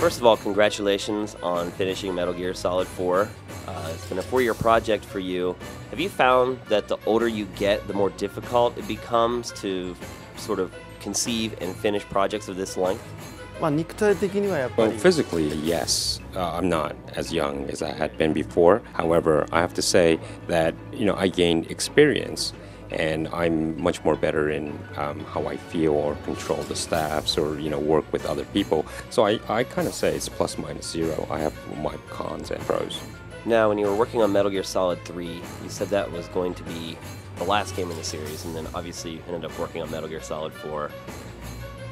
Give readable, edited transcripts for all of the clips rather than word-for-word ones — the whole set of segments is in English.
First of all, congratulations on finishing Metal Gear Solid 4. It's been a 4-year project for you. Have you found that the older you get, the more difficult it becomes to sort of conceive and finish projects of this length? Well, physically, yes. I'm not as young as I had been before. However, I have to say that, I gained experience and I'm much more better in how I feel or control the staffs or, work with other people. So I kind of say it's plus minus zero. I have my cons and pros. Now, when you were working on Metal Gear Solid 3, you said that was going to be the last game in the series, and then obviously you ended up working on Metal Gear Solid 4.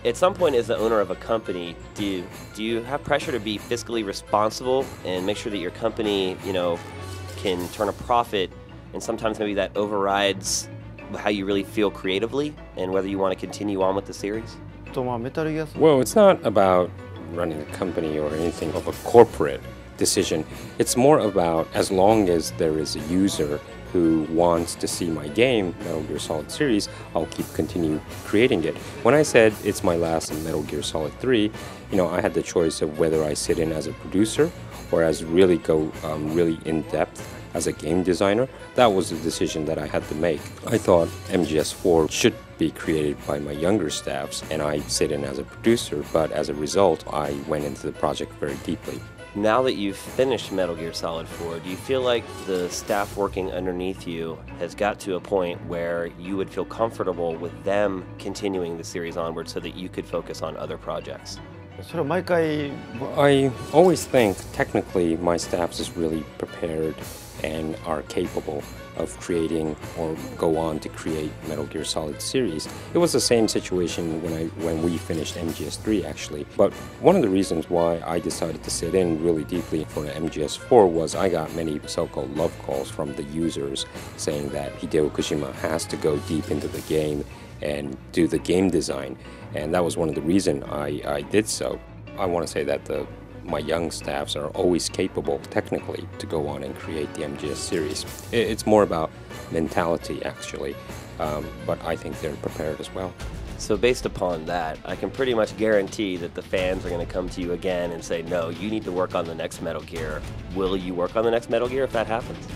At some point, as the owner of a company, do you have pressure to be fiscally responsible and make sure that your company, can turn a profit, and sometimes maybe that overrides how you really feel creatively and whether you want to continue on with the series? Well, it's not about running a company or anything of a corporate decision. It's more about as long as there is a user who wants to see my game, Metal Gear Solid series, I'll continue creating it. When I said it's my last in Metal Gear Solid 3, I had the choice of whether I sit in as a producer or as really go really in depth as a game designer. That was a decision that I had to make. I thought MGS4 should be created by my younger staffs and I sit in as a producer, but as a result, I went into the project very deeply. Now that you've finished Metal Gear Solid 4, do you feel like the staff working underneath you has got to a point where you would feel comfortable with them continuing the series onward so that you could focus on other projects? I always think technically my staff is really prepared and are capable of creating or go on to create Metal Gear Solid series. It was the same situation when we finished MGS3 actually. But one of the reasons why I decided to sit in really deeply for MGS4 was I got many so-called love calls from the users saying that Hideo Kojima has to go deep into the game and do the game design. And that was one of the reasons I did so. I want to say that my young staffs are always capable technically to go on and create the MGS series. It's more about mentality actually, but I think they're prepared as well. So based upon that, I can pretty much guarantee that the fans are going to come to you again and say, no, you need to work on the next Metal Gear. Will you work on the next Metal Gear if that happens?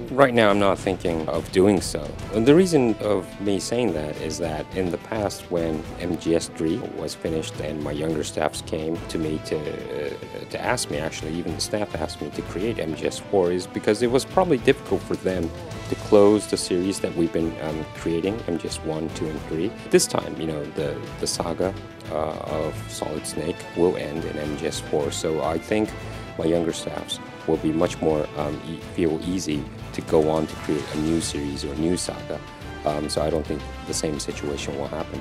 Right now I'm not thinking of doing so. And the reason of me saying that is that in the past when MGS3 was finished and my younger staffs came to me to ask me, actually even the staff asked me to create MGS4 is because it was probably difficult for them to close the series that we've been creating, MGS1, 2, and 3. This time, the saga of Solid Snake will end in MGS4, so I think my younger staffs will be much more feel easy to go on to create a new series or a new saga. So I don't think the same situation will happen.